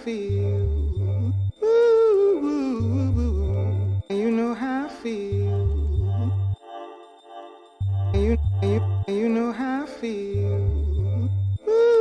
feel. Ooh, you know how I feel. You know how I feel. Ooh.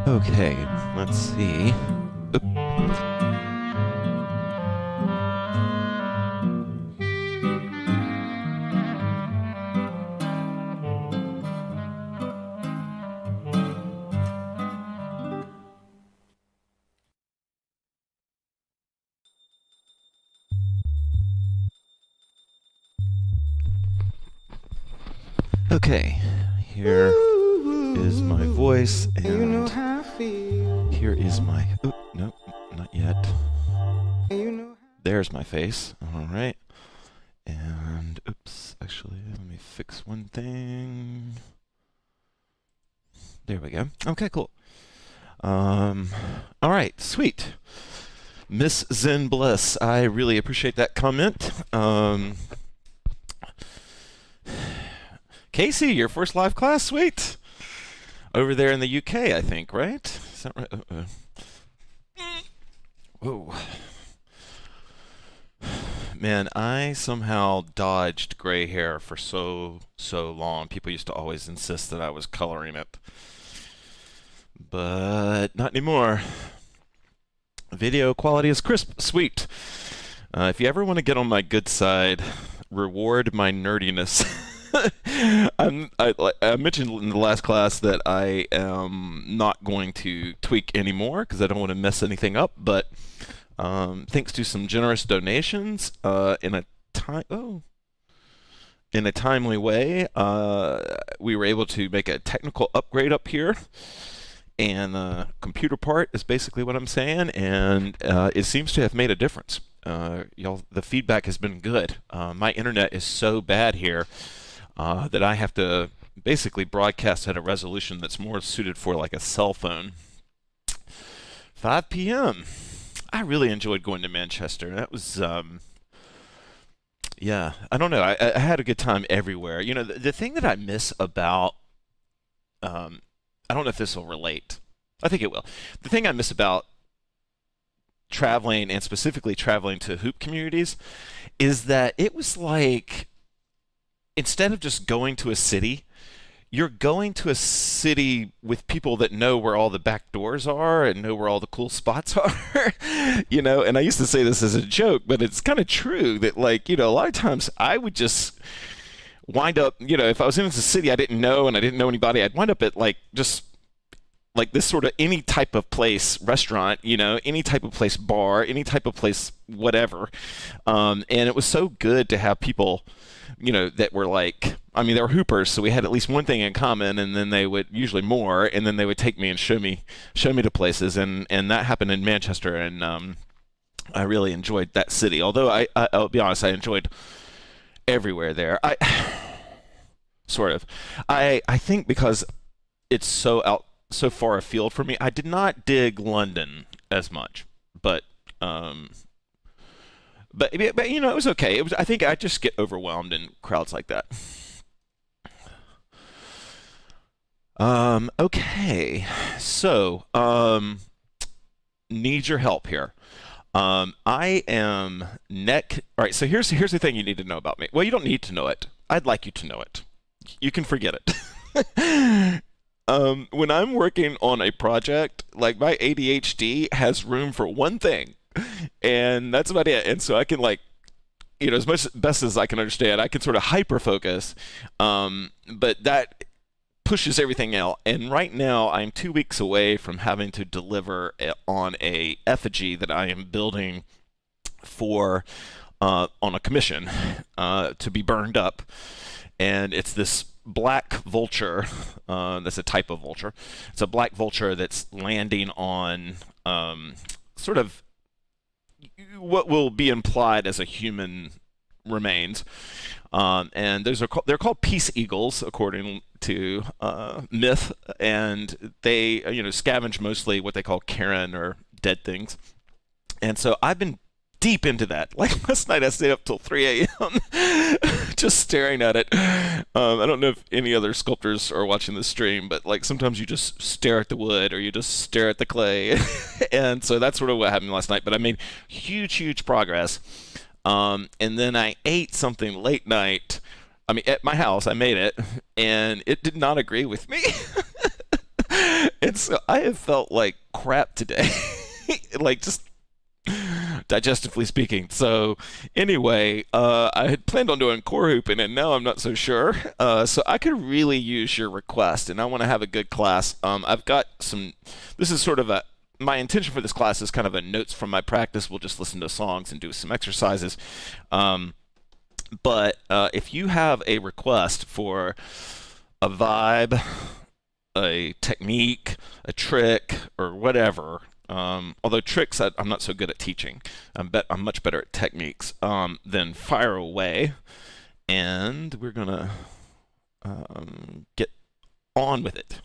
Okay, let's see. Oop. Okay, here is my voice, and here is my, oh, nope, not yet. There's my face, all right. And, oops, actually, let me fix one thing. There we go. Okay, cool. All right, sweet. Miss Zen Bliss, I really appreciate that comment. Casey, your first live class, sweet. Over there in the UK, I think, right? Is that right? Whoa. Man, I somehow dodged gray hair for so long. People used to always insist that I was coloring it. But not anymore. Video quality is crisp, sweet. If you ever want to get on my good side, reward my nerdiness. I mentioned in the last class that I am not going to tweak anymore because I don't want to mess anything up, but thanks to some generous donations in a timely way, we were able to make a technical upgrade up here, and computer part is basically what I'm saying, and it seems to have made a difference. Y'all, the feedback has been good. My internet is so bad here that I have to basically broadcast at a resolution that's more suited for like a cell phone. 5 p.m. I really enjoyed going to Manchester. That was, yeah, I don't know. I had a good time everywhere. You know, the thing that I miss about, I don't know if this will relate. I think it will. The thing I miss about traveling, and specifically traveling to hoop communities, is that it was like, instead of just going to a city you're going to a city with people that know where all the back doors are and know where all the cool spots are. And I used to say this as a joke, but it's kind of true that, like, a lot of times I would just wind up, if I was in a city I didn't know and I didn't know anybody, I'd wind up at like just like this sort of any type of place, restaurant, any type of place, bar, any type of place, whatever. And it was so good to have people, that were like, I mean, they were hoopers, so we had at least one thing in common, and then they would usually more, and then they would take me and show me to places, and that happened in Manchester, and I really enjoyed that city. Although I'll be honest, I enjoyed everywhere there. I sort of, I think because it's so far afield for me. I did not dig London as much, but it was okay. I think I just get overwhelmed in crowds like that. Okay, so need your help here. I am neck. All right, so here's the thing you need to know about me. Well, you don't need to know it. I'd like you to know it. You can forget it. When I'm working on a project, like my ADHD has room for one thing, and that's about it. And so I can like, as much best as I can understand, I can sort of hyper focus, but that pushes everything out. And right now, I'm 2 weeks away from having to deliver on a effigy that I am building for on a commission to be burned up, and it's this black vulture. That's a type of vulture. It's a black vulture that's landing on sort of what will be implied as a human remains. And they're called peace eagles according to myth, and they scavenge mostly what they call Karen or dead things. And so I've been deep into that. Like last night, I stayed up till 3 a.m. just staring at it. I don't know if any other sculptors are watching this stream, but like sometimes you just stare at the wood or you just stare at the clay, and so that's sort of what happened last night. But I made huge progress. And then I ate something late night. I mean, at my house, I made it, and it did not agree with me. And so I have felt like crap today, like just digestively speaking. So anyway, I had planned on doing core hooping, and now I'm not so sure. So I could really use your request, and I want to have a good class. I've got some. This is sort of my intention for this class is kind of a notes from my practice. We'll just listen to songs and do some exercises. But if you have a request for a vibe, a technique, a trick, or whatever, although tricks I'm not so good at teaching, I'm much better at techniques, then fire away, and we're gonna get on with it.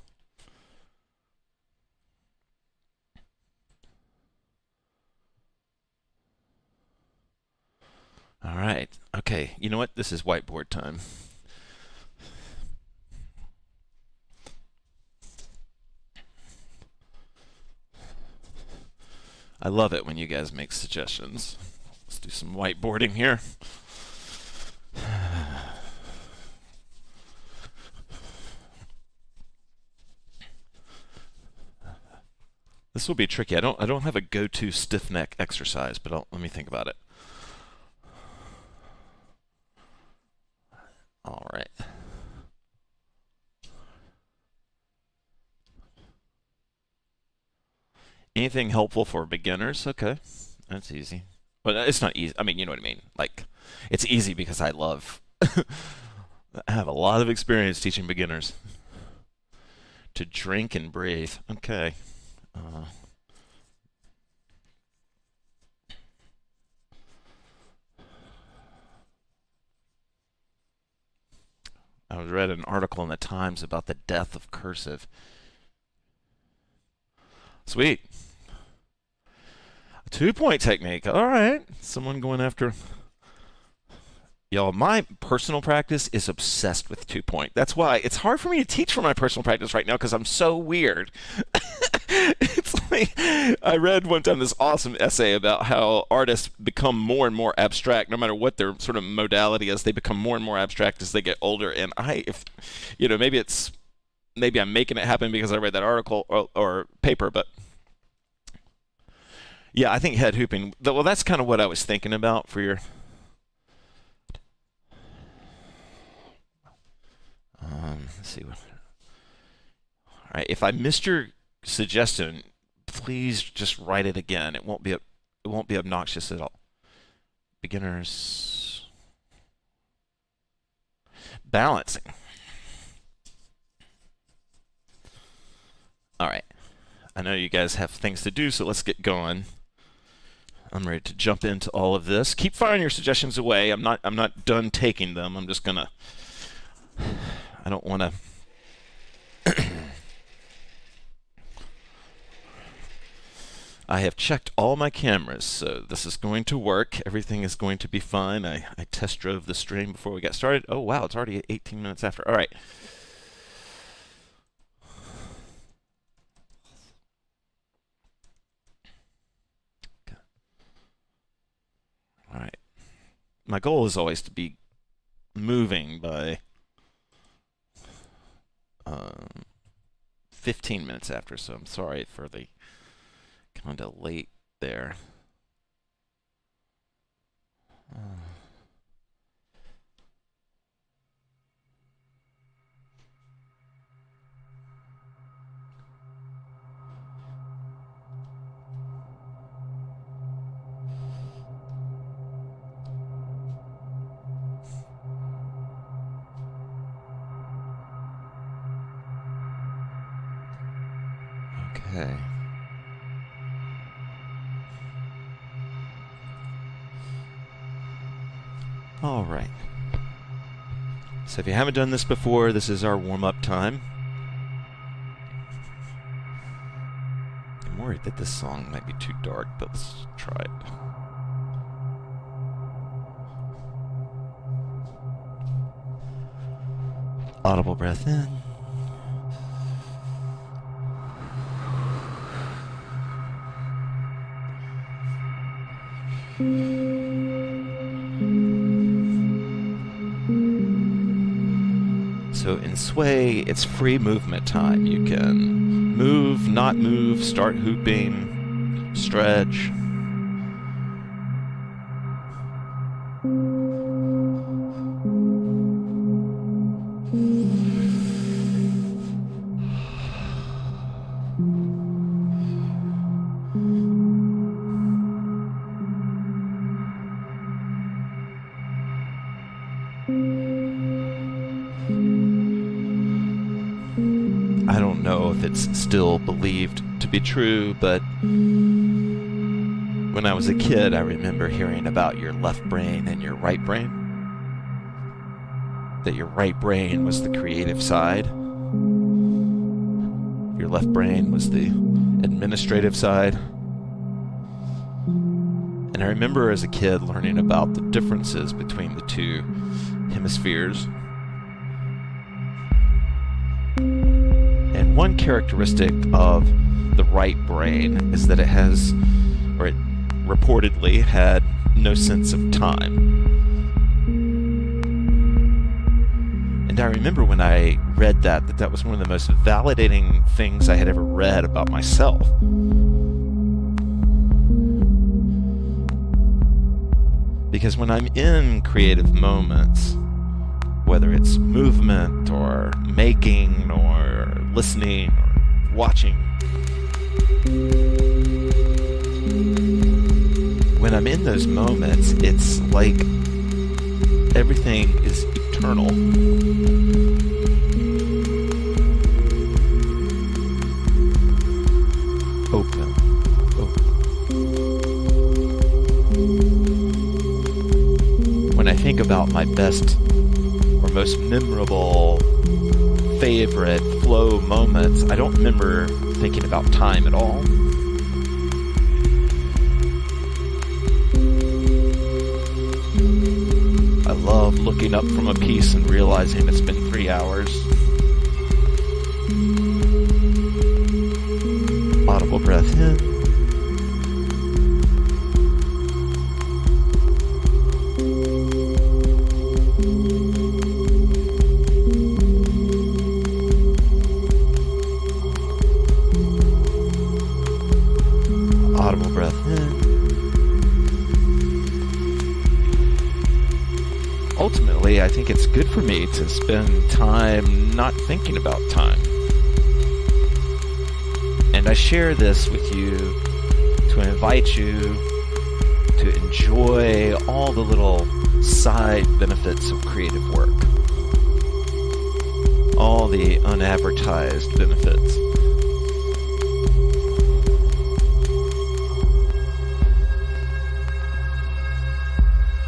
All right. Okay. You know what? This is whiteboard time. I love it when you guys make suggestions. Let's do some whiteboarding here. This will be tricky. I don't have a go-to stiff neck exercise, but let me think about it. All right. Anything helpful for beginners? Okay, that's easy. But it's not easy. I mean, you know what I mean. Like, it's easy because I have a lot of experience teaching beginners to drink and breathe. Okay. I read an article in the Times about the death of cursive. Sweet. 2-point technique. All right. Someone going after. Y'all, my personal practice is obsessed with 2-point. That's why it's hard for me to teach for my personal practice right now because I'm so weird. It's like I read one time this awesome essay about how artists become more and more abstract, no matter what their sort of modality is. They become more and more abstract as they get older. And if maybe I'm making it happen because I read that article or paper, but yeah, I think head hooping. Well, that's kind of what I was thinking about for your. Let's see what. All right, if I missed your suggestion, please just write it again. It won't be obnoxious at all. Beginners balancing. All right. I know you guys have things to do, so let's get going. I'm ready to jump into all of this. Keep firing your suggestions away. I'm not done taking them. I'm just gonna. I don't want to. I have checked all my cameras, so this is going to work. Everything is going to be fine. I test drove the stream before we got started. Oh, wow, it's already 18 minutes after. All right. All right. My goal is always to be moving by 15 minutes after, so I'm sorry for the kind of late there. Okay. All right. So if you haven't done this before, this is our warm-up time. I'm worried that this song might be too dark, but let's try it. Audible breath in. So in Sway, it's free movement time. You can move, not move, start hooping, stretch. I don't know if it's still believed to be true, but when I was a kid, I remember hearing about your left brain and your right brain. That your right brain was the creative side. Your left brain was the administrative side. And I remember as a kid learning about the differences between the two hemispheres. And one characteristic of the right brain is that it has, or it reportedly had, no sense of time. And I remember when I read that was one of the most validating things I had ever read about myself. Because when I'm in creative moments, whether it's movement or making or listening or watching, when I'm in those moments, it's like everything is eternal. Open. When I think about my best or most memorable, favorite flow moments, I don't remember thinking about time at all. I love looking up from a piece and realizing it's been 3 hours. Audible breath in. Audible breath in. Ultimately, I think it's good for me to spend time not thinking about time. And I share this with you to invite you to enjoy all the little side benefits of creative work. All the unadvertised benefits.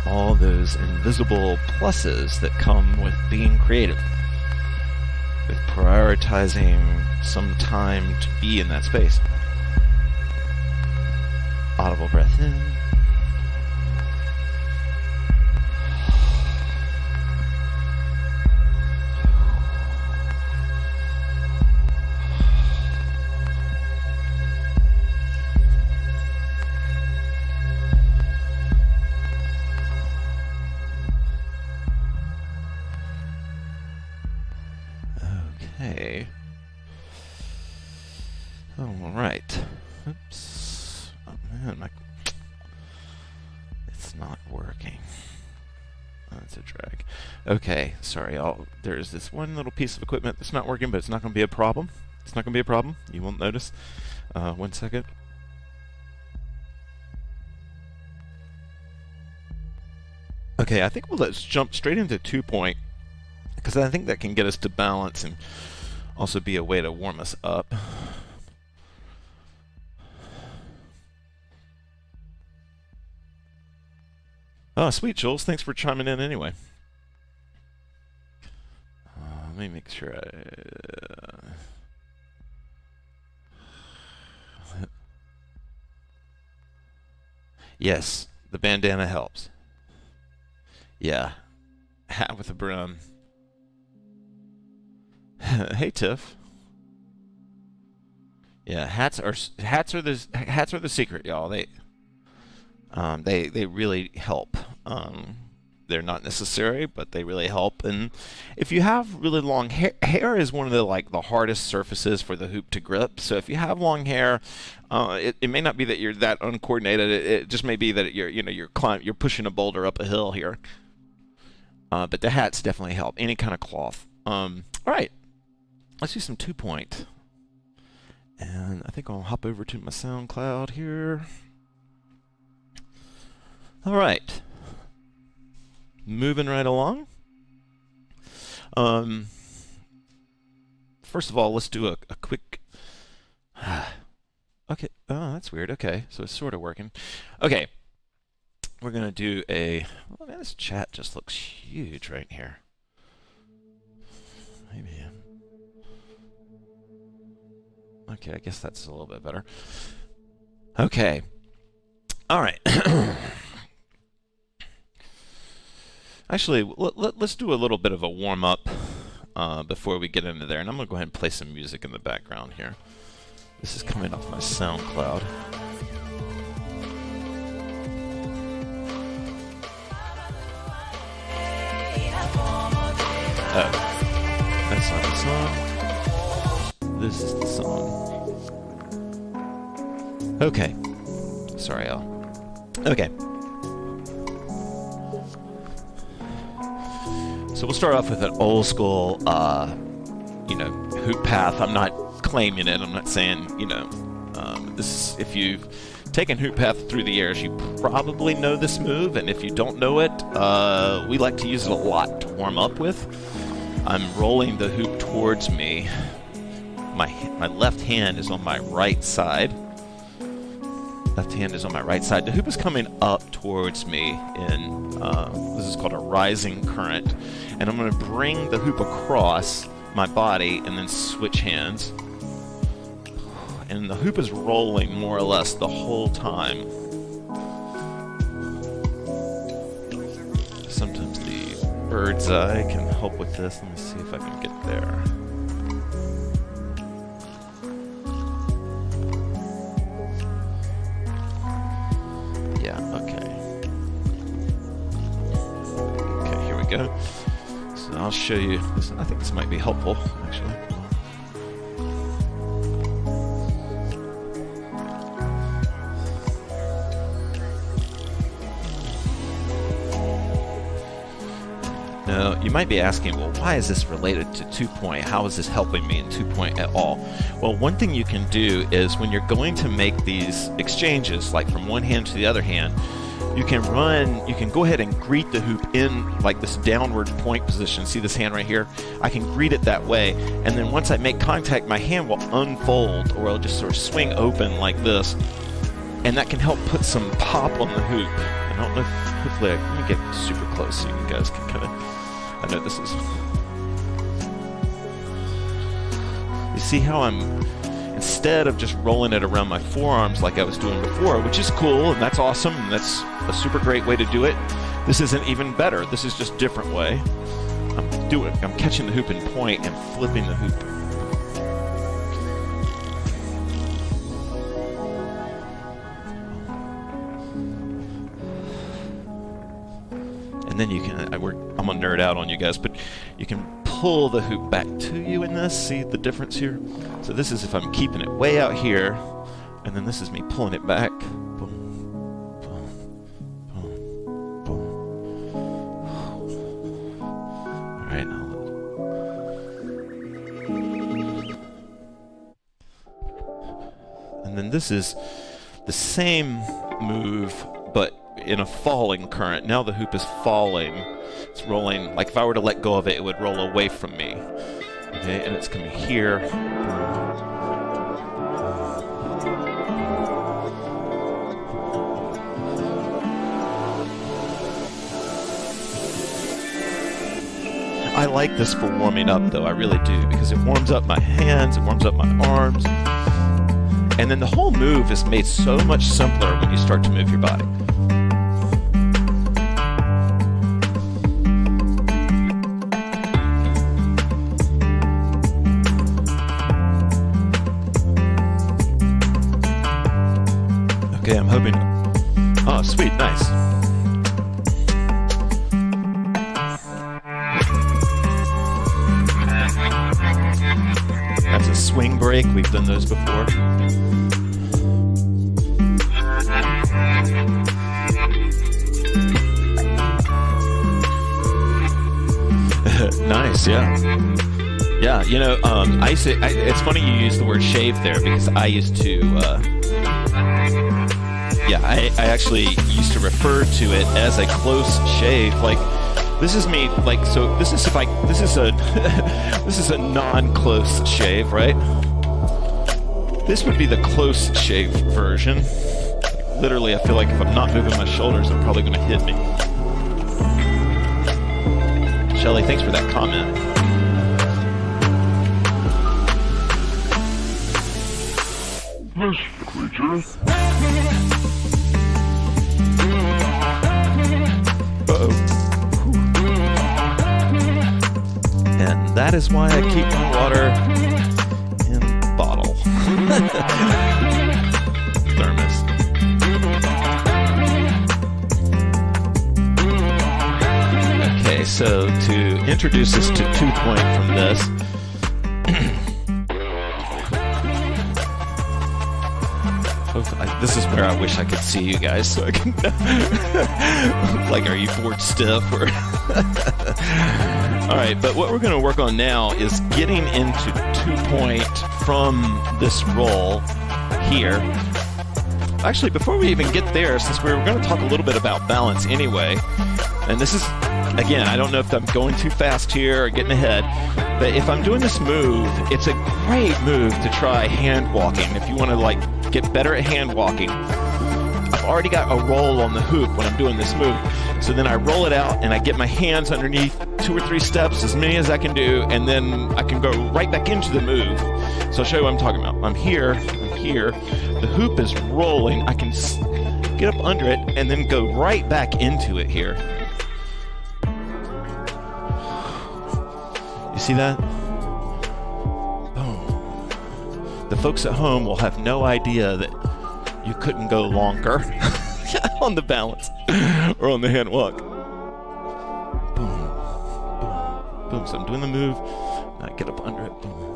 All those invisible pluses that come with being creative, with prioritizing some time to be in that space. Audible breath in. Okay. All right. Oops. Oh man, it's not working. Oh, it's a drag. Okay, sorry. There's this one little piece of equipment that's not working, but it's not going to be a problem. It's not going to be a problem. You won't notice. 1 second. Okay, I think let's jump straight into 2-point, because I think that can get us to balance and also be a way to warm us up. Oh, sweet, Jules. Thanks for chiming in anyway. Let me make sure Yes, the bandana helps. Yeah. Hat with a brim. Hey, Tiff. Yeah, hats are the secret, y'all. They really help. They're not necessary, but they really help. And if you have really long hair is one of the hardest surfaces for the hoop to grip. So if you have long hair, it may not be that you're that uncoordinated. It just may be that you're pushing a boulder up a hill here. But the hats definitely help. Any kind of cloth. All right, let's do some 2-point. And I think I'll hop over to my SoundCloud here. All right. Moving right along. First of all, let's do a quick... Okay. Oh, that's weird. Okay, so it's sort of working. Okay. We're going to do a... Oh, man, this chat just looks huge right here. Maybe... Okay, I guess that's a little bit better. Okay. All right. Actually, let's do a little bit of a warm-up before we get into there. And I'm going to go ahead and play some music in the background here. This is coming off my SoundCloud. Oh, that's not the song. This is the song. Okay. Sorry, y'all. Okay. So we'll start off with an old school, HoopPath. I'm not claiming it. I'm not saying, this. If you've taken HoopPath through the years, you probably know this move. And if you don't know it, we like to use it a lot to warm up with. I'm rolling the hoop towards me. My left hand is on my right side. Left hand is on my right side. The hoop is coming up towards me in, this is called a rising current. And I'm going to bring the hoop across my body and then switch hands. And the hoop is rolling more or less the whole time. Sometimes the bird's eye can help with this. Let me see if I can get there. go. So I'll show you this. I think this might be helpful, actually. Now, you might be asking, well, why is this related to 2-point? How is this helping me in 2-point at all? Well, one thing you can do is when you're going to make these exchanges, like from one hand to the other hand, you can go ahead and greet the hoop in like this downward point position. See this hand right here? I can greet it that way, and then once I make contact, my hand will unfold, or it'll just sort of swing open like this, and that can help put some pop on the hoop. I don't know if, hopefully, let me get super close so you guys can kind of, I know this is, you see how I'm, instead of just rolling it around my forearms like I was doing before, which is cool, and that's awesome, and that's a super great way to do it, this isn't even better. This is just a different way. I'm catching the hoop in point and flipping the hoop. And then you can, I'm gonna nerd out on you guys, but you can pull the hoop back to you in this. See the difference here? So this is if I'm keeping it way out here, and then this is me pulling it back. Boom, boom, boom, boom. All right, now. And then this is the same move, but in a falling current. Now the hoop is falling. It's rolling, like if I were to let go of it, it would roll away from me. Okay, and it's coming here. I like this for warming up, though. I really do, because it warms up my hands, it warms up my arms. And then the whole move is made so much simpler when you start to move your body. Okay, I'm hoping. Oh, sweet, nice. That's a swing break. We've done those before. Nice, yeah. Yeah, you know, it's funny you use the word shave there, because I used to. I actually used to refer to it as a close shave. Like, this is me. Like, so this is this is a non-close shave, right? This would be the close shave version. Literally, I feel like if I'm not moving my shoulders, I'm probably going to hit me. Shelly, thanks for that comment. This creature. Uh-oh. And that is why I keep my water in a bottle. Thermos. Okay, so to introduce us to 2-point from this, this is where I wish I could see you guys, so I can. Like, are you bored stiff or? All right, but what we're going to work on now is getting into 2-point from this roll here. Actually, before we even get there, since we're going to talk a little bit about balance anyway, and this is, again, I don't know if I'm going too fast here or getting ahead, but if I'm doing this move, it's a great move to try hand walking. If you want to, like, get better at hand walking, I've already got a roll on the hoop when I'm doing this move. So then I roll it out and I get my hands underneath 2 or 3 steps, as many as I can do, and then I can go right back into the move. So I'll show you what I'm talking about. I'm here, the hoop is rolling, I can get up under it and then go right back into it here. You see that? The folks at home will have no idea that you couldn't go longer on the balance or on the hand walk. Boom. boom. So I'm doing the move. I get up under it. Boom.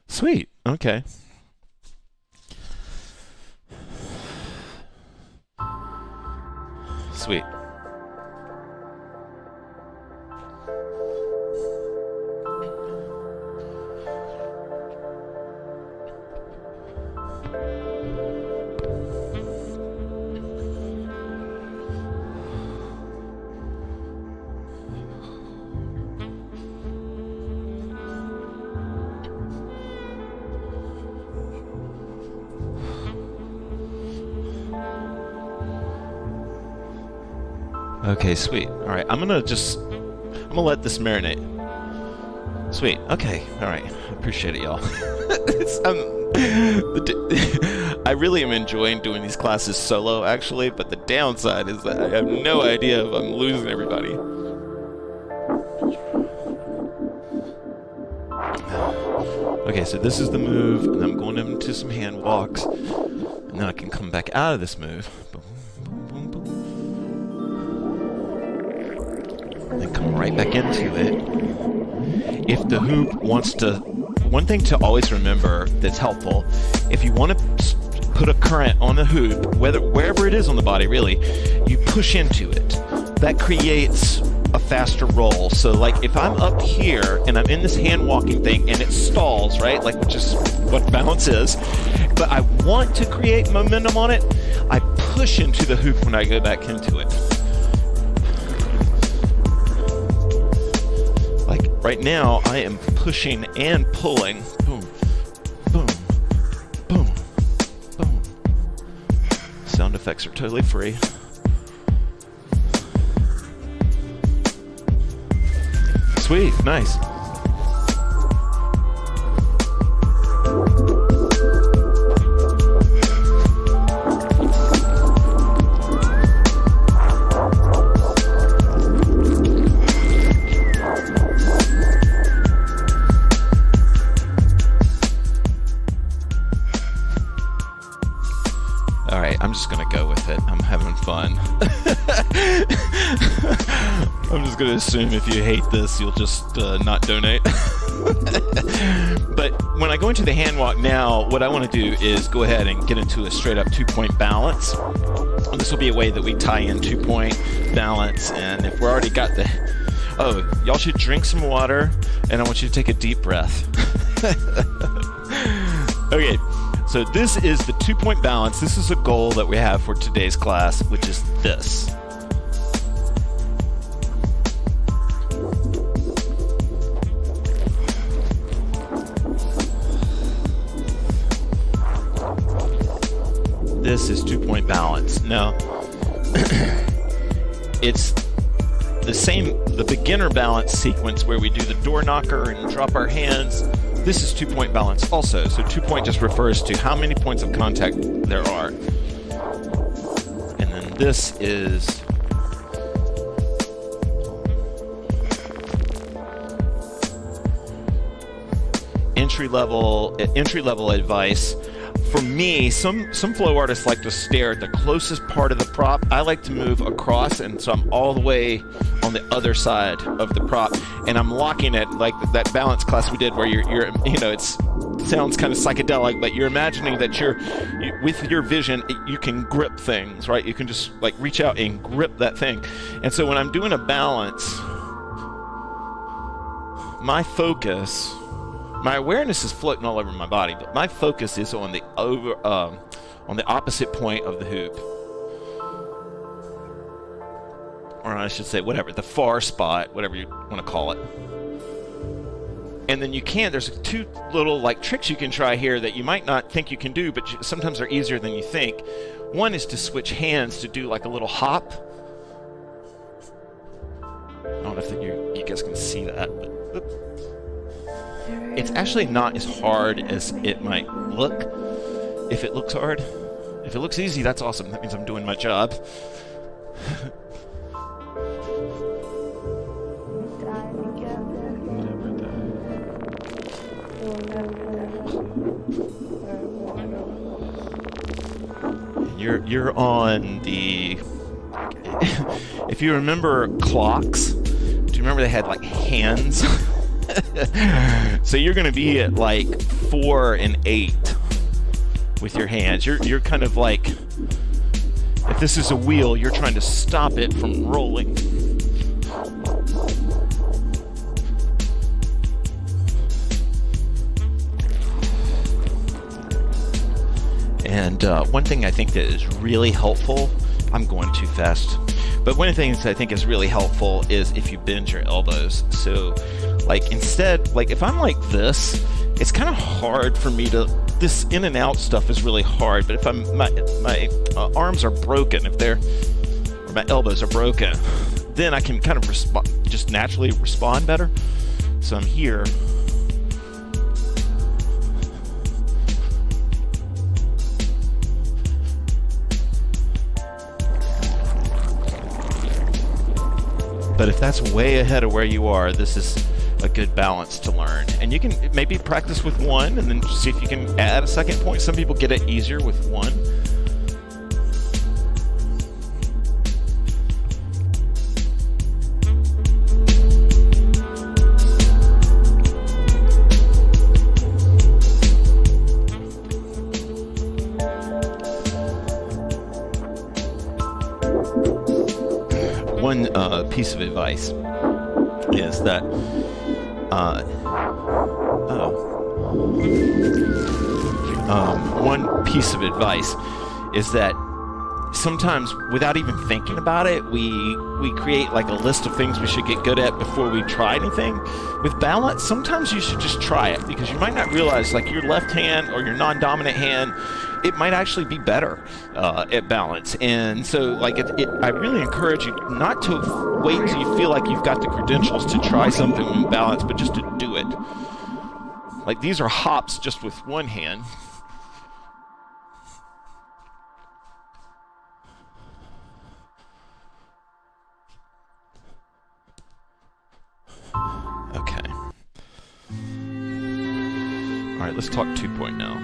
Sweet. Okay. Sweet. Okay, sweet. All right, I'm gonna let this marinate. Sweet. Okay. All right. I appreciate it, y'all. I really am enjoying doing these classes solo, actually, but the downside is that I have no idea if I'm losing everybody. Okay, so this is the move, and I'm going into some hand walks, and then I can come back out of this move. Boom, boom, boom, boom. And then come right back into it. If the hoop wants to... One thing to always remember that's helpful, if you want to put a current on the hoop, wherever it is on the body, really, you push into it. That creates a faster roll. So, like, if I'm up here and I'm in this hand walking thing and it stalls, right, like which is what balance is, but I want to create momentum on it, I push into the hoop when I go back into it. Like right now, I am pushing and pulling. Boom, boom, boom, boom. Sound effects are totally free. Sweet, nice. I'm just gonna go with it. I'm having fun. I'm just gonna assume if you hate this, you'll just not donate. But when I go into the hand walk now, what I want to do is go ahead and get into a straight up 2-point balance. And this will be a way that we tie in 2-point balance. And if we're already got the... Oh, y'all should drink some water, and I want you to take a deep breath. Okay. So this is the 2-point balance. This is a goal that we have for today's class, which is this. This is 2-point balance. Now, it's the beginner balance sequence where we do the door knocker and drop our hands. This is 2-point balance also. So 2-point just refers to how many points of contact there are. And then this is entry level advice. For me, some flow artists like to stare at the closest part of the prop. I like to move across, and so I'm all the way on the other side of the prop, and I'm locking it like that balance class we did, where you're it sounds kind of psychedelic, but you're imagining that with your vision, you can grip things, right? You can just like reach out and grip that thing. And so when I'm doing a balance, my focus. My awareness is floating all over my body, but my focus is on the opposite point of the hoop. Or I should say, whatever, the far spot, whatever you want to call it. And then there's 2 little like tricks you can try here that you might not think you can do, but sometimes they're easier than you think. One is to switch hands to do like a little hop. I don't know if you guys can see that, but... It's actually not as hard as it might look. If it looks hard. If it looks easy, that's awesome. That means I'm doing my job. You're on the. If you remember clocks, do you remember they had like hands? So you're going to be at like 4 and 8 with your hands. You're kind of like, if this is a wheel, you're trying to stop it from rolling. And one thing I think that is really helpful, I'm going too fast, but one of the things I think is really helpful is if you bend your elbows. So like instead, like if I'm like this, it's kind of hard for me to, this in and out stuff is really hard, but if my arms are broken, or my elbows are broken, then I can kind of just naturally respond better. So I'm here. But if that's way ahead of where you are, this is a good balance to learn. And you can maybe practice with one and then see if you can add a second point. Some people get it easier with one. One piece of advice is that sometimes without even thinking about it, we create like a list of things we should get good at before we try anything. With balance, sometimes you should just try it, because you might not realize like your left hand or your non-dominant hand, it might actually be better at balance. And so like I really encourage you not to wait till you feel like you've got the credentials to try something in balance, but just to do it. Like these are hops just with one hand. Okay. All right, let's talk 2-point now.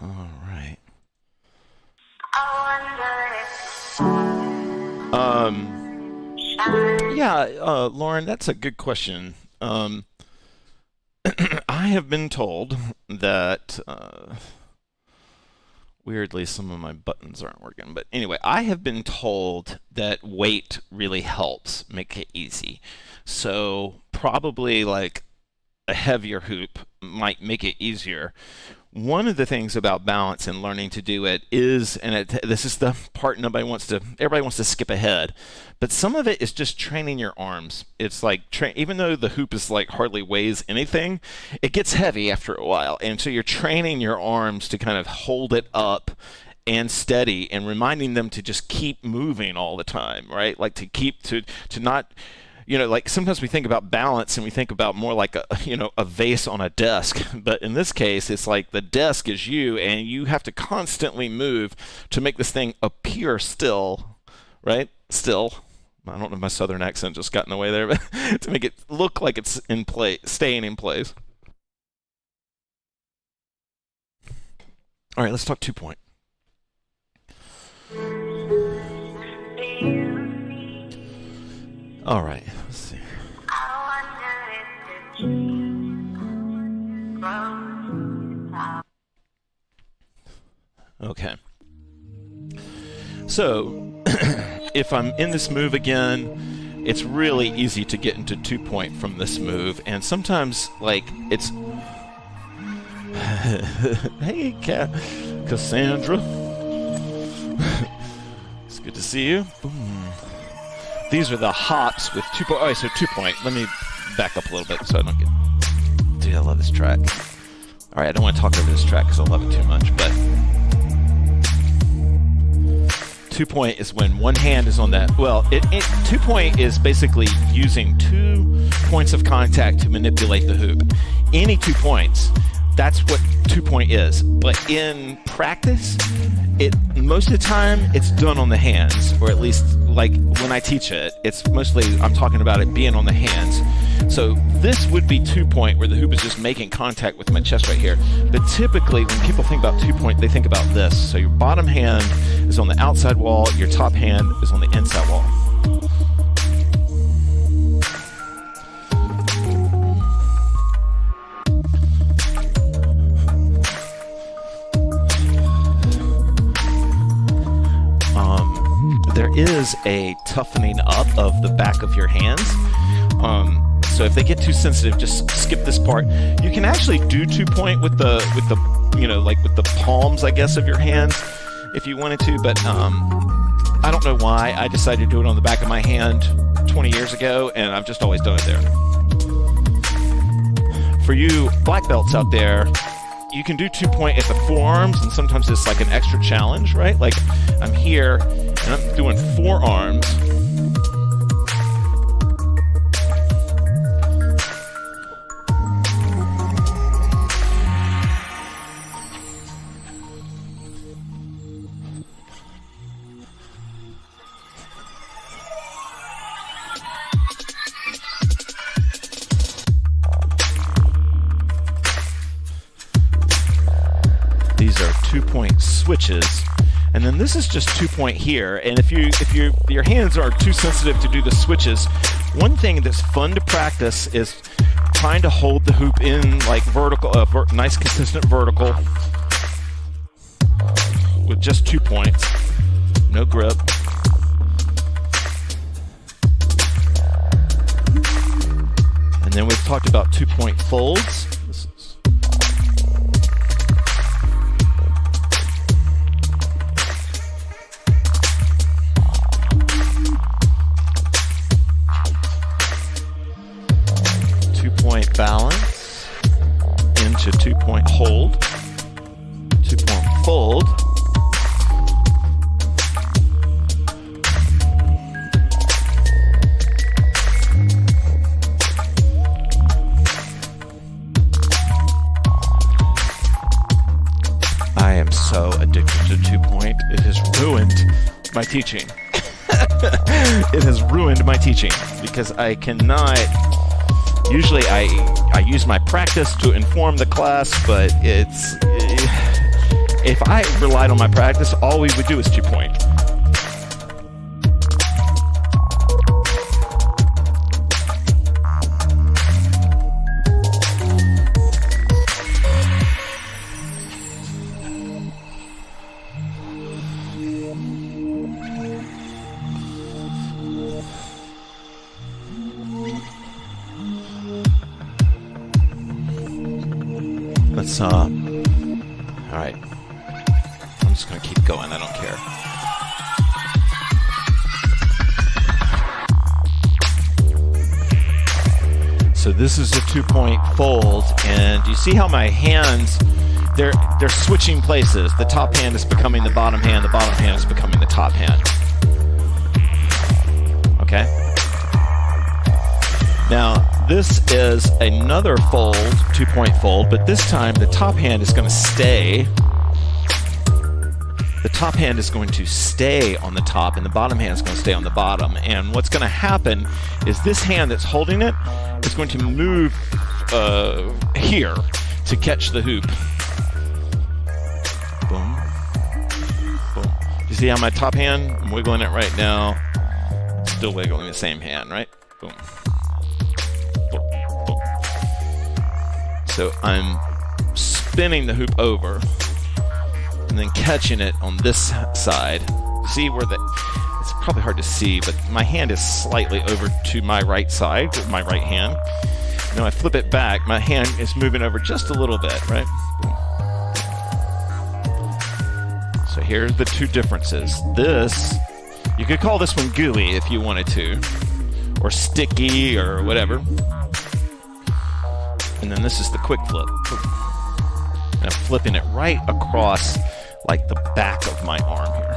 All right. Yeah, Lauren, that's a good question. I have been told that weirdly some of my buttons aren't working, but anyway, I have been told that weight really helps make it easy. So probably like a heavier hoop might make it easier. One of the things about balance and learning to do it is, and this is the part everybody wants to skip ahead, but some of it is just training your arms. It's like, even though the hoop is like hardly weighs anything, it gets heavy after a while. And so you're training your arms to kind of hold it up and steady, and reminding them to just keep moving all the time, right? Like to not, like sometimes we think about balance and we think about more like a vase on a desk, but in this case, it's like the desk is you, and you have to constantly move to make this thing appear still, right? Still. I don't know if my southern accent just got in the way there, but to make it look like it's in place, staying in place. All right, let's talk 2-point. All right, let's see. Okay. So, if I'm in this move again, it's really easy to get into 2-point from this move, and sometimes, like, it's... Hey, Cassandra. It's good to see you. Boom. These are the hops with 2-point. All right, so 2-point. Let me back up a little bit so I don't get... Dude, I love this track. All right, I don't want to talk over this track because I love it too much, but... 2-point is when one hand is on that. Well, 2-point is basically using 2 points of contact to manipulate the hoop. Any 2 points, that's what 2-point is. But in practice, most of the time it's done on the hands, or at least like when I teach it, it's mostly I'm talking about it being on the hands. So this would be 2-point, where the hoop is just making contact with my chest right here. But typically when people think about 2-point, they think about this. So your bottom hand is on the outside wall, your top hand is on the inside wall. There is a toughening up of the back of your hands. So if they get too sensitive, just skip this part. You can actually do 2-point with the like with the palms, I guess, of your hands if you wanted to, but I don't know why I decided to do it on the back of my hand 20 years ago, and I've just always done it there. For you black belts out there, you can do 2-point at the forearms, and sometimes it's like an extra challenge, right? Like I'm here and I'm doing forearms. These are 2-point switches, and then this is just 2-point here. And if your hands are too sensitive to do the switches, one thing that's fun to practice is trying to hold the hoop in like vertical, nice consistent vertical with just 2 points, no grip. And then we've talked about 2-point folds. Balance into 2-point hold, 2-point fold, I am so addicted to 2-point. It has ruined my teaching. It has ruined my teaching because I cannot. Usually I use my practice to inform the class, but if I relied on my practice, all we would do is 2-point. Let's all right. I'm just gonna keep going. I don't care. So this is a 2-point fold, and you see how my hands, they're switching places. The top hand is becoming the bottom hand. The bottom hand is becoming the top hand. Okay. Now, this is another fold, 2-point fold, but this time the top hand is going to stay. The top hand is going to stay on the top, and the bottom hand is going to stay on the bottom. And what's going to happen is this hand that's holding it is going to move here to catch the hoop. Boom. Boom. You see how my top hand, I'm wiggling it right now. Still wiggling the same hand, right? Boom. So I'm spinning the hoop over and then catching it on this side. See where it's probably hard to see, but my hand is slightly over to my right side, with my right hand. Now I flip it back, my hand is moving over just a little bit, right? So here's the two differences. This, you could call this one gooey if you wanted to, or sticky or whatever. And then this is the quick flip. And I'm flipping it right across like the back of my arm here.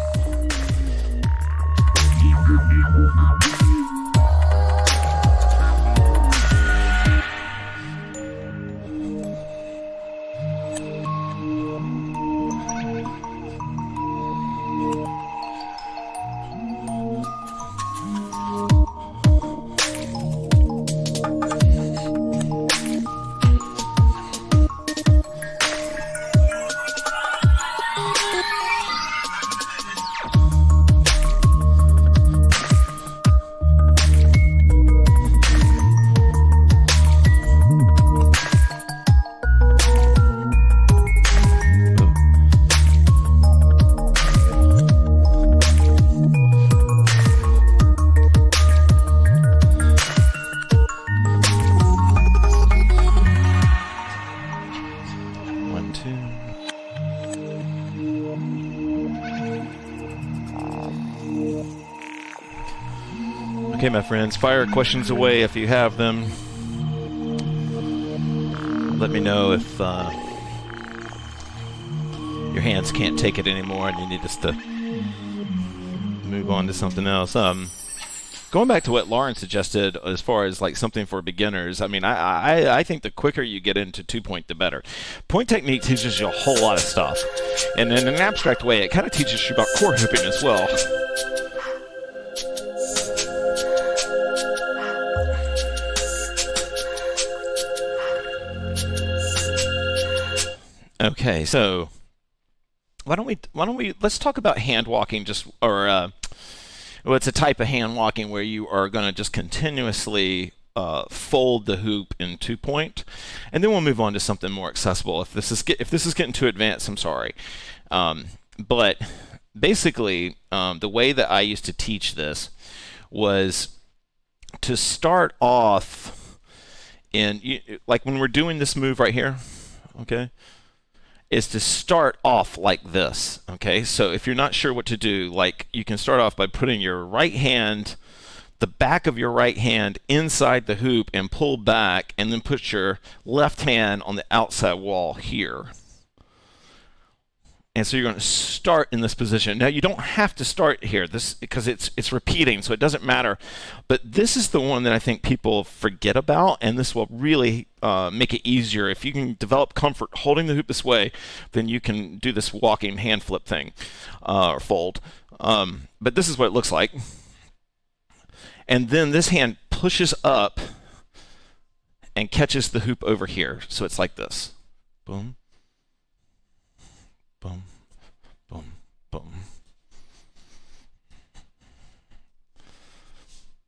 Okay, my friends, fire questions away if you have them. Let me know if your hands can't take it anymore and you need us to move on to something else. Going back to what Lauren suggested as far as like something for beginners, I mean, I think the quicker you get into 2-point, the better. Point technique teaches you a whole lot of stuff. And in an abstract way, it kind of teaches you about core hooping as well. Okay, so why don't we let's talk about hand walking, well, it's a type of hand walking where you are going to just continuously fold the hoop in 2-point, and then we'll move on to something more accessible. If this is getting too advanced, I'm sorry. But basically, the way that I used to teach this was to start off like when we're doing this move right here, okay, is to start off like this, okay? So if you're not sure what to do, like you can start off by putting your right hand, the back of your right hand inside the hoop and pull back, and then put your left hand on the outside wall here. And so you're going to start in this position. Now you don't have to start here, because it's repeating, so it doesn't matter. But this is the one that I think people forget about, and this will really make it easier. If you can develop comfort holding the hoop this way, then you can do this walking hand flip thing, or fold. But this is what it looks like. And then this hand pushes up and catches the hoop over here. So it's like this. Boom. Boom, boom, boom.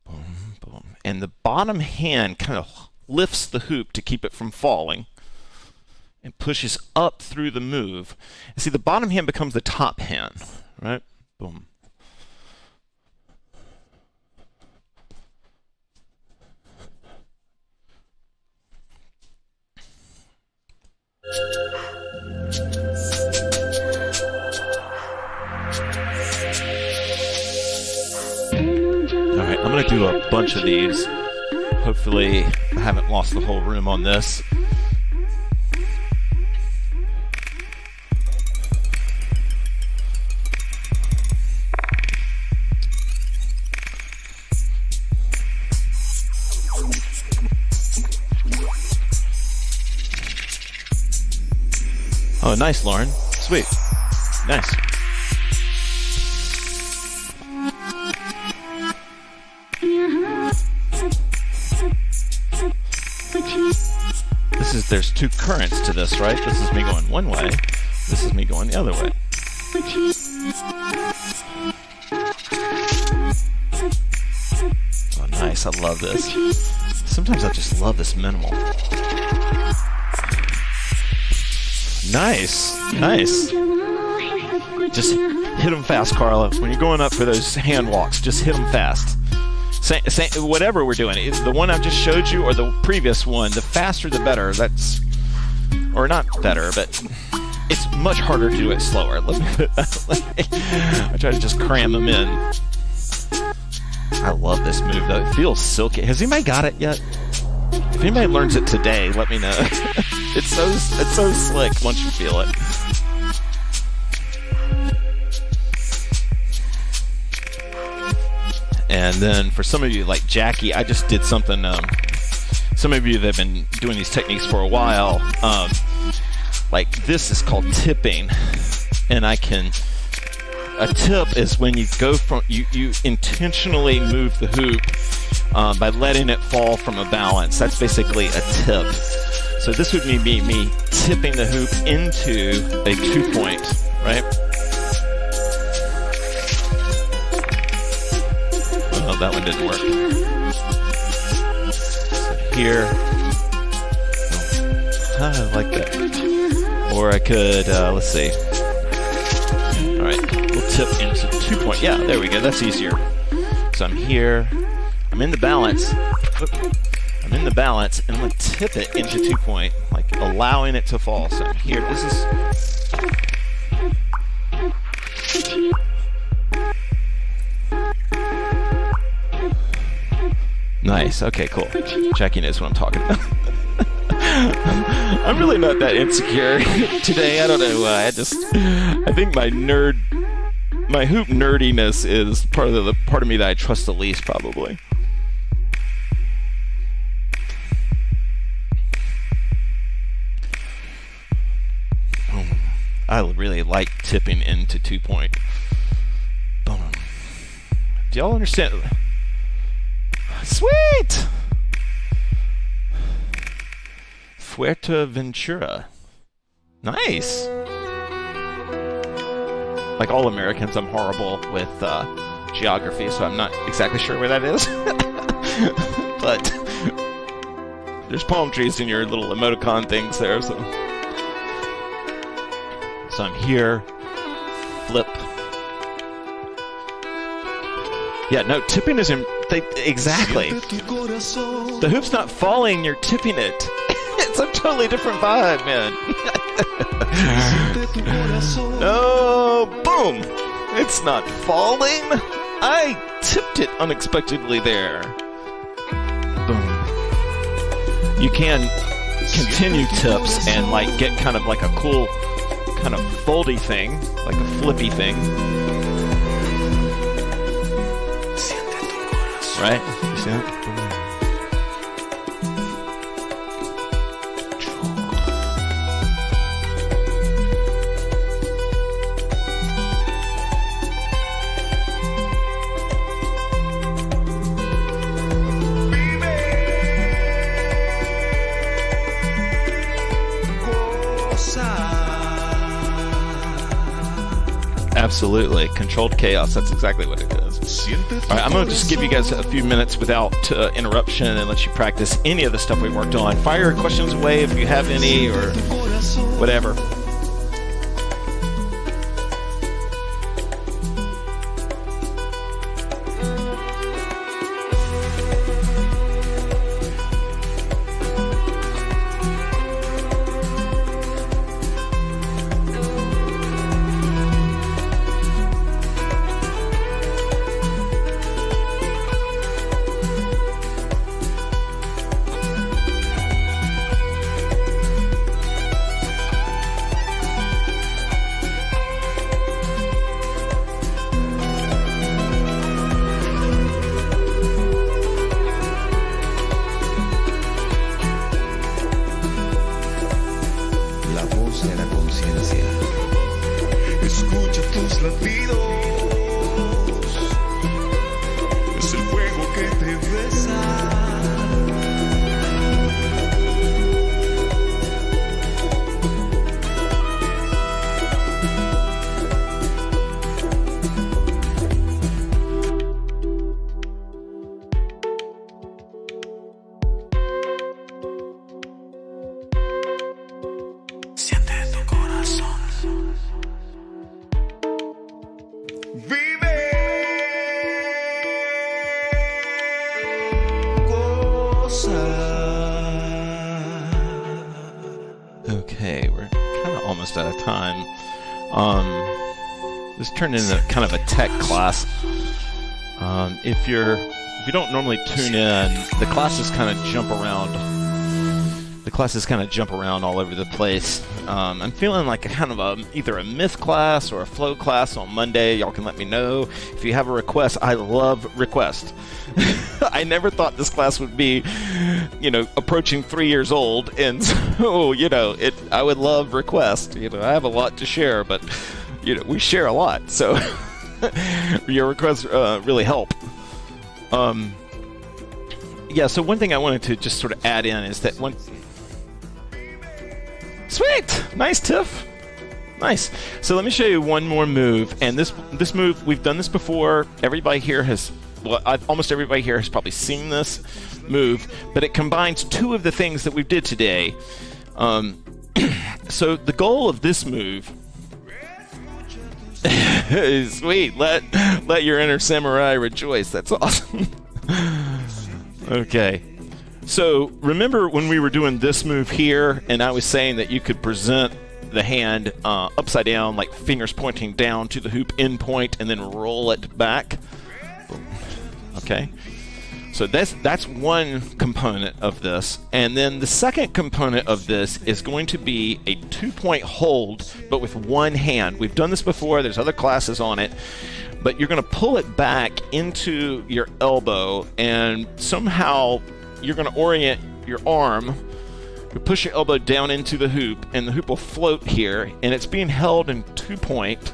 Boom, boom. And the bottom hand kind of lifts the hoop to keep it from falling and pushes up through the move. And see, the bottom hand becomes the top hand, right? Boom. Alright, I'm going to do a bunch of these. Hopefully I haven't lost the whole room on this. Oh, nice, Lauren. Sweet. Nice. There's two currents to this, right? This is me going one way. This is me going the other way. Oh, nice. I love this. Sometimes I just love this minimal. Nice. Nice. Just hit them fast, Carla. When you're going up for those hand walks, just hit them fast. Whatever we're doing, the one I just showed you or the previous one, the faster the better. Or not better, but it's much harder to do it slower. I try to just cram them in. I love this move though. It feels silky. Has anybody got it yet? If anybody learns it today, let me know. It's so slick once you feel it. And then for some of you, like Jackie, I just did something. Some of you that have been doing these techniques for a while, like this is called tipping. And a tip is when you go from, you intentionally move the hoop by letting it fall from a balance. That's basically a tip. So this would be me tipping the hoop into a 2-point, right? Oh, that one didn't work. So here. Oh, I like that. Or I could, let's see. All right, we'll tip into 2-point. Yeah, there we go. That's easier. So I'm here. I'm in the balance. I'm in the balance, and I'm going to tip it into 2-point, like allowing it to fall. So I'm here. This is... Nice. Okay, cool. Jackie knows what I'm talking about. I'm really not that insecure today. I don't know why. I think my hoop nerdiness is part of the part of me that I trust the least, probably. I really like tipping into 2-point. Boom. Do y'all understand? Sweet! Fuerteventura. Nice. Like all Americans, I'm horrible with geography, so I'm not exactly sure where that is. But there's palm trees in your little emoticon things there, so I'm here. Flip. Yeah, no, tipping is exactly. The hoop's not falling, you're tipping it. It's a totally different vibe, man. No, boom. It's not falling. I tipped it unexpectedly there. Boom. You can continue tips and like get kind of like a cool kind of foldy thing, like a flippy thing. Right? You see that? Absolutely. Controlled chaos. That's exactly what it is. All right, I'm going to just give you guys a few minutes without interruption and let you practice any of the stuff we worked on. Fire your questions away if you have any or whatever. Okay, we're kind of almost out of time. This turned into kind of a tech class. If you don't normally tune in, the classes kind of jump around. The classes kind of jump around all over the place. I'm feeling like either a myth class or a flow class on Monday. Y'all can let me know if you have a request. I love requests. I never thought this class would be, approaching 3 years old, and so, I would love requests. I have a lot to share, but, we share a lot, so your requests really help. Yeah, so one thing I wanted to just sort of add in is that Sweet! Nice, Tiff. Nice. So let me show you one more move, and this move, we've done this before. Almost everybody here has probably seen this move, but it combines two of the things that we did today. So the goal of this move is sweet. Let your inner samurai rejoice. That's awesome. Okay. So remember when we were doing this move here, and I was saying that you could present the hand upside down, like fingers pointing down to the hoop end point, and then roll it back. Okay. So that's one component of this. And then the second component of this is going to be a 2-point hold, but with one hand. We've done this before. There's other classes on it. But you're going to pull it back into your elbow, and somehow you're going to orient your arm. You push your elbow down into the hoop, and the hoop will float here, and it's being held in 2-point,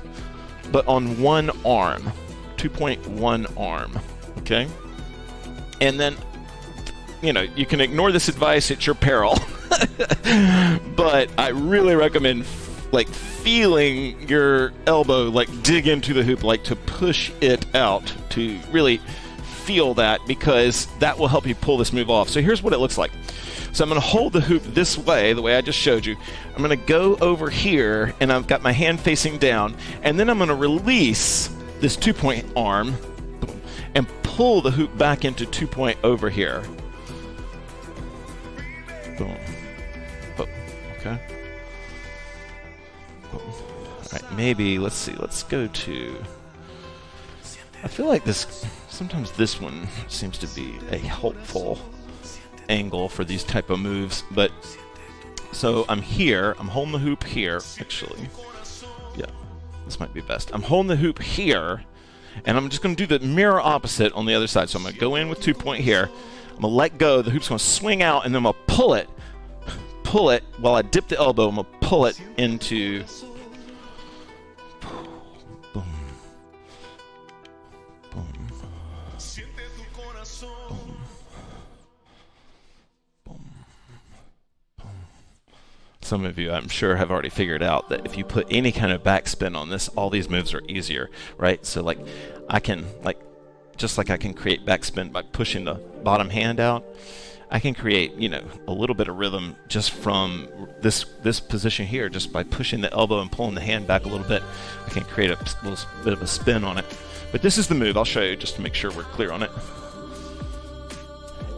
but on one arm. 2-point, one arm. Okay? And then, you can ignore this advice at your peril. But I really recommend, feeling your elbow, dig into the hoop, to push it out, to really feel that, because that will help you pull this move off. So here's what it looks like. So I'm going to hold the hoop this way, the way I just showed you. I'm going to go over here, and I've got my hand facing down, and then I'm going to release this 2-point arm and pull the hoop back into 2-point over here. Boom. Oh, okay. Boom. All right, maybe, let's see, let's go to, I feel like sometimes this one seems to be a helpful angle for these type of moves, but, so I'm here, I'm holding the hoop here, actually. Yeah, this might be best. I'm holding the hoop here, and I'm just going to do the mirror opposite on the other side. So I'm going to go in with 2-point here. I'm going to let go. The hoop's going to swing out, and then I'm going to pull it while I dip the elbow. I'm going to pull it into... Boom. Boom. Boom. Boom. Boom. Some of you, I'm sure, have already figured out that if you put any kind of backspin on this, all these moves are easier, right? So I can, just like I can create backspin by pushing the bottom hand out, I can create, a little bit of rhythm just from this position here, just by pushing the elbow and pulling the hand back a little bit. I can create a little bit of a spin on it. But this is the move. I'll show you just to make sure we're clear on it.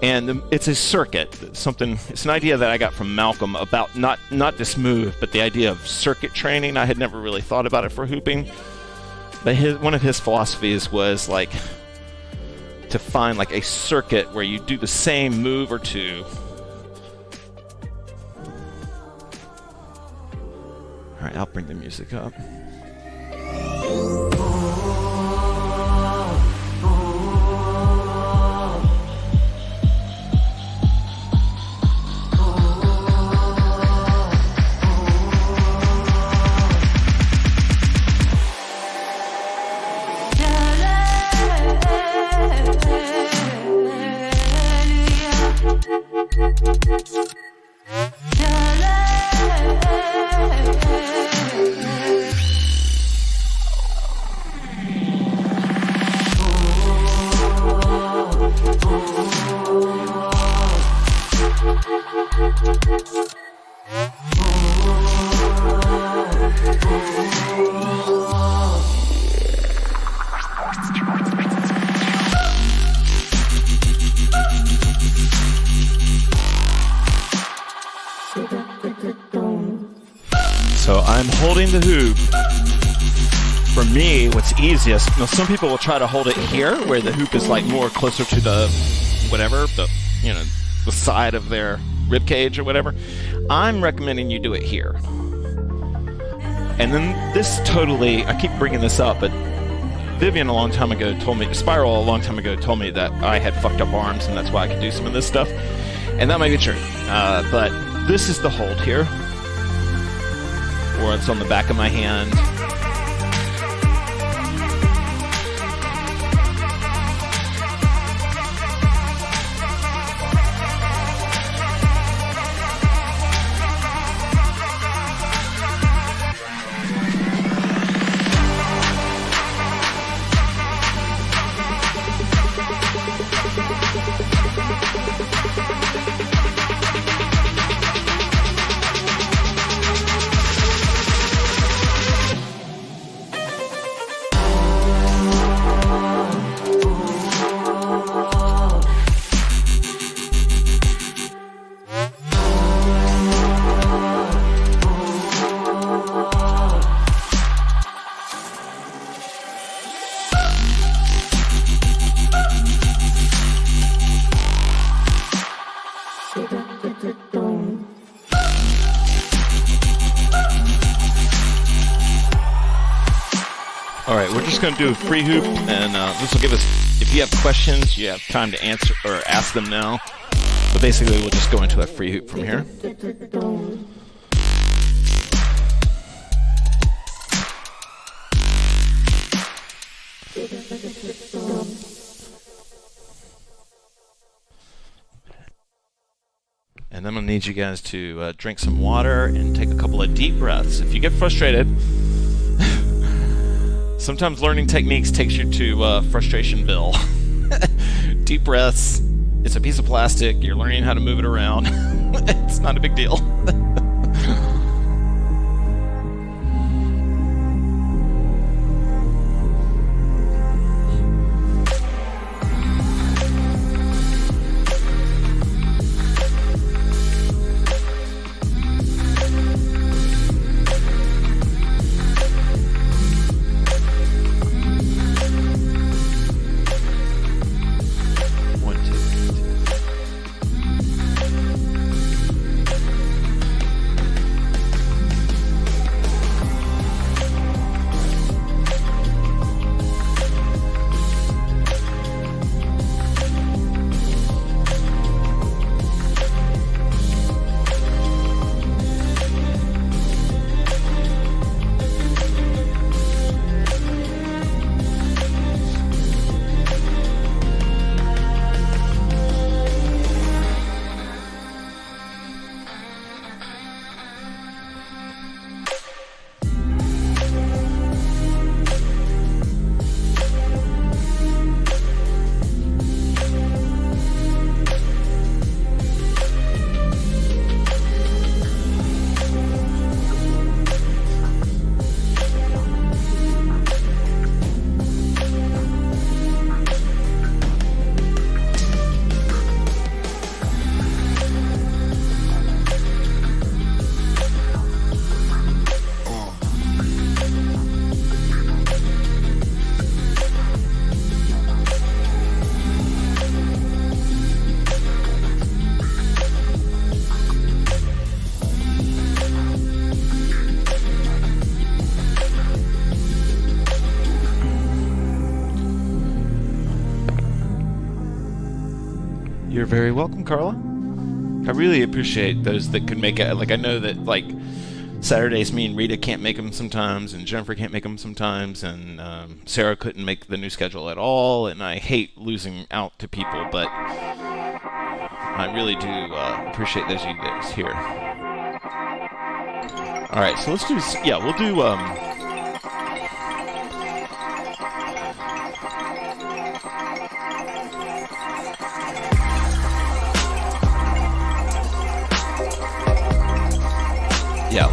And it's a circuit. It's an idea that I got from Malcolm about not this move, but the idea of circuit training. I had never really thought about it for hooping. But one of his philosophies was to find a circuit where you do the same move or two. All right, I'll bring the music up. So I'm holding the hoop. For me, what's easiest, some people will try to hold it here, where the hoop is more closer to the the side of their rib cage or whatever. I'm recommending you do it here. And then I keep bringing this up, but Vivian a long time ago told me, Spiral a long time ago told me that I had fucked up arms, and that's why I could do some of this stuff. And that might be true. But this is the hold here, or it's on the back of my hand. just going to do a free hoop, and this will give us, if you have questions, you have time to answer or ask them now. But basically, we'll just go into a free hoop from here. And I'm going to need you guys to drink some water and take a couple of deep breaths. If you get frustrated, sometimes learning techniques takes you to Frustrationville. Deep breaths. It's a piece of plastic. You're learning how to move it around. It's not a big deal. You're very welcome, Carla. I really appreciate those that could make it. Like, I know that, like, Saturdays, me and Rita can't make them sometimes, and Jennifer can't make them sometimes, and Sarah couldn't make the new schedule at all, and I hate losing out to people, but I really do appreciate those of you guys here. Alright, so let's do, yeah, we'll do,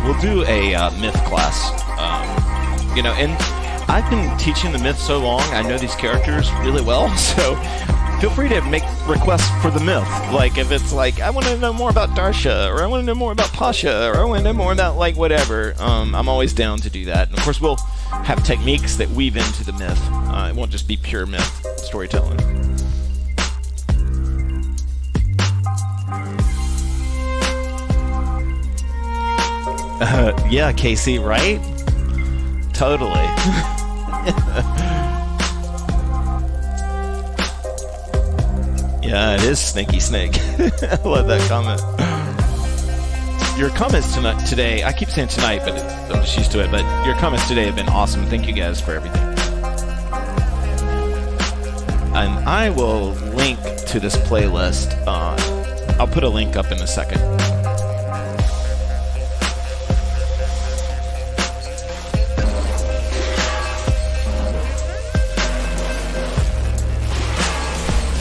we'll do a myth class. You know, and I've been teaching the myth so long, I know these characters really well, so feel free to make requests for the myth. Like, if it's like, I want to know more about Darsha, or I want to know more about Pasha, or I want to know more about, like, whatever, I'm always down to do that. And of course, we'll have techniques that weave into the myth. It won't just be pure myth storytelling. Yeah, Casey, right? Totally. Yeah, it is Snaky Snake. I love that comment. Your comments today, I keep saying tonight, but I'm just used to it, but your comments today have been awesome. Thank you guys for everything. And I will link to this playlist. I'll put a link up in a second.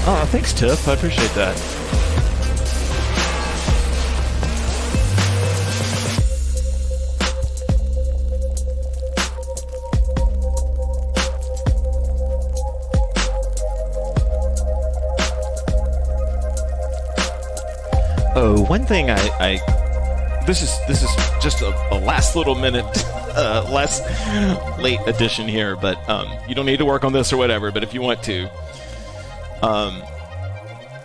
Oh, thanks, Tiff. I appreciate that. Oh, one thing this is just a last little minute, last late addition here, but you don't need to work on this or whatever, but if you want to.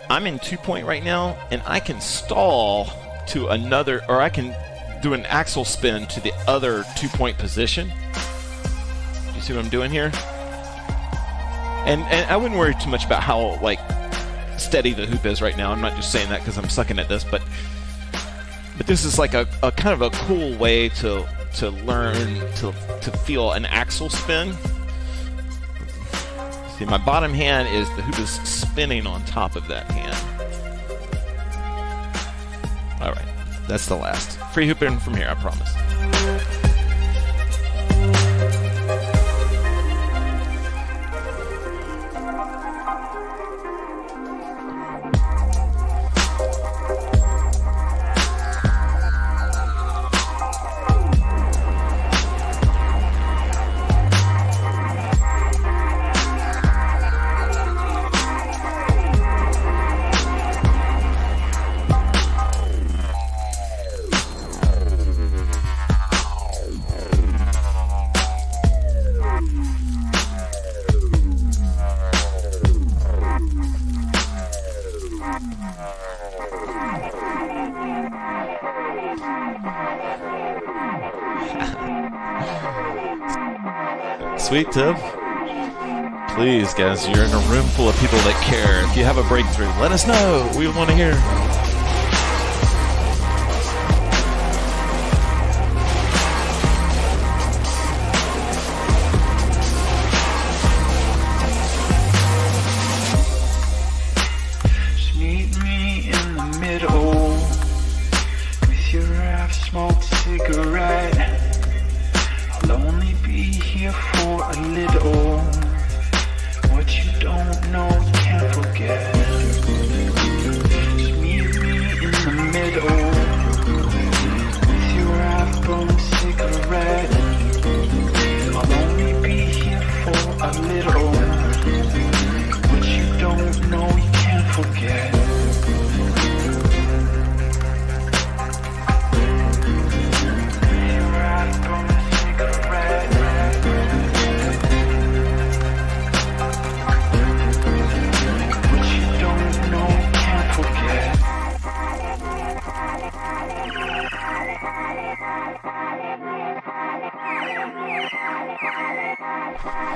I'm in 2-point right now, and I can stall to another, or I can do an axle spin to the other 2-point position. You see what I'm doing here? And I wouldn't worry too much about how like steady the hoop is right now. I'm not just saying that because I'm sucking at this, but this is like a kind of a cool way to learn to feel an axle spin. See, my bottom hand is the hoop is spinning on top of that hand. All right, that's the last. Free hooping from here, I promise. Sweet tip. Please, guys, you're in a room full of people that care. If you have a breakthrough, let us know. We want to hear. Just meet me in the middle with your half-smoked cigarette. I'll only be here for a little. What you don't know, you can't forget. Just meet me in the middle with your half-burned cigarette. I'll only be here for a little. What you don't know, you can't forget.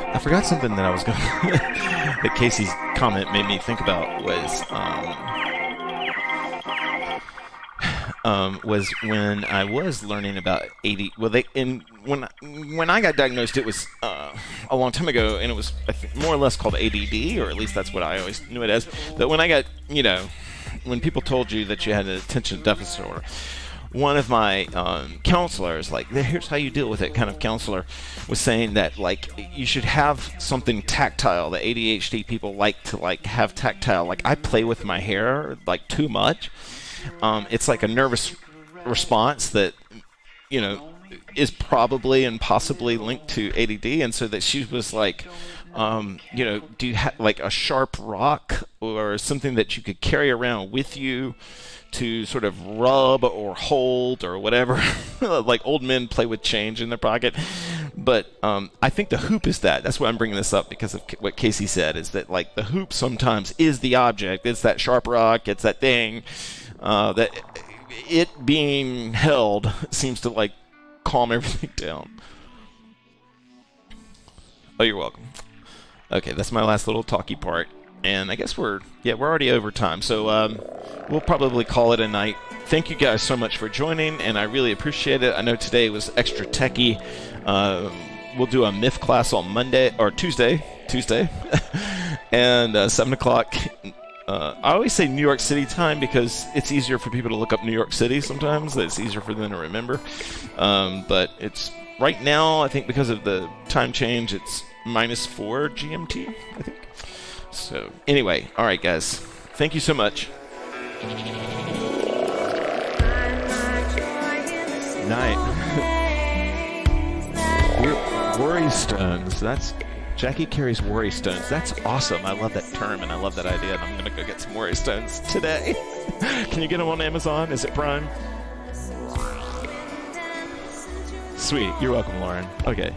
I forgot something that I was going that Casey's comment made me think about was when I was learning about AD. Well, when I got diagnosed, it was a long time ago, and it was I think, more or less called ADD, or at least that's what I always knew it as. But when I got, when people told you that you had an attention deficit disorder, one of my counselors, like, here's how you deal with it kind of counselor, was saying that, like, you should have something tactile. The ADHD people like to, like, have tactile. Like, I play with my hair, like, too much. It's like a nervous response that, is probably and possibly linked to ADD. And so that she was like, do you have, like, a sharp rock or something that you could carry around with you to sort of rub or hold or whatever? Like old men play with change in their pocket. But I think the hoop is that. That's why I'm bringing this up, because of what Casey said, is that, like, the hoop sometimes is the object. It's that sharp rock. It's that thing that it being held seems to, like, calm everything down. Oh, you're welcome. Okay, that's my last little talky part. And I guess we're already over time, so we'll probably call it a night. Thank you guys so much for joining, and I really appreciate it. I know today was extra techie. We'll do a myth class on Monday or Tuesday, and 7 o'clock. I always say New York City time because it's easier for people to look up New York City sometimes. It's easier for them to remember. But it's right now, I think because of the time change, it's -4 GMT, I think. So anyway, all right, guys. Thank you so much. Night. Worry stones. That's Jackie carries worry stones. That's awesome. I love that term and I love that idea. And I'm gonna go get some worry stones today. Can you get them on Amazon? Is it Prime? Sweet. You're welcome, Lauren. Okay.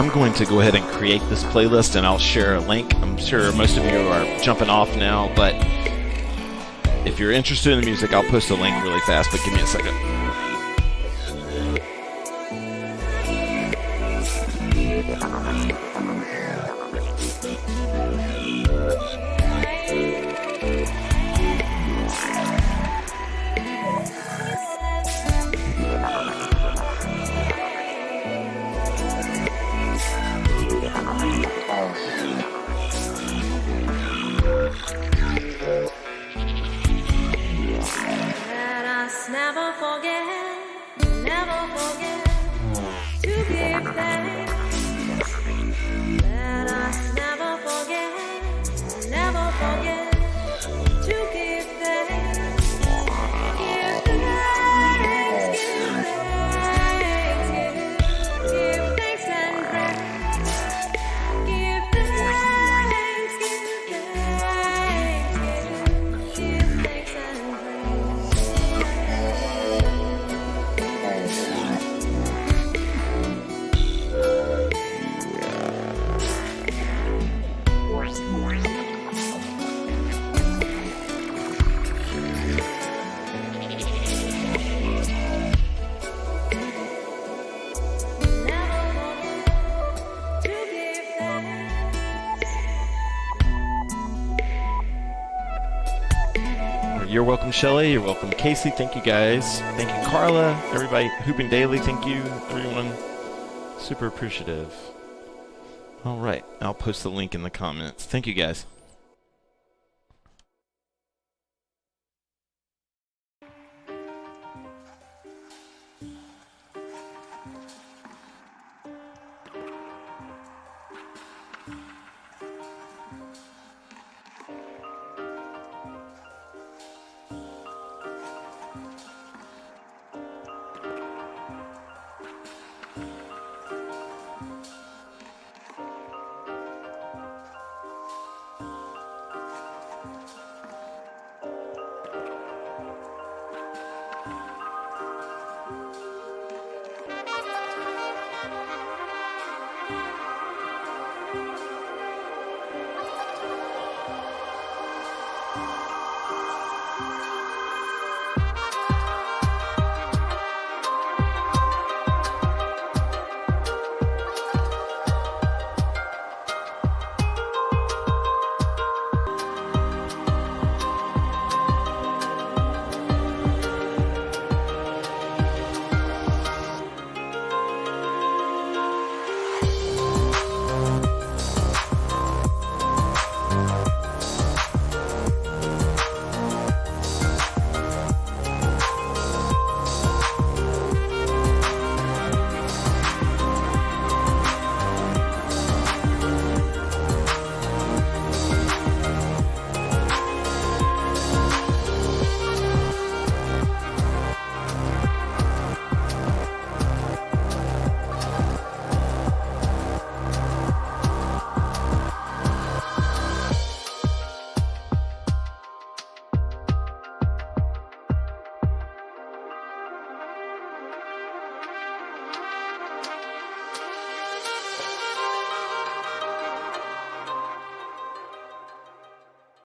I'm going to go ahead and create this playlist, and I'll share a link. I'm sure most of you are jumping off now, but if you're interested in the music, I'll post a link really fast, but give me a second. Never forget to give thanks. Let us never forget to give thanks. Give thanks, give thanks and praise. Give thanks, give thanks and You're welcome, Shelly. You're welcome, Casey. Thank you, guys. Thank you, Carla. Everybody, Hooping Daily. Thank you, everyone. Super appreciative. All right. I'll post the link in the comments. Thank you, guys.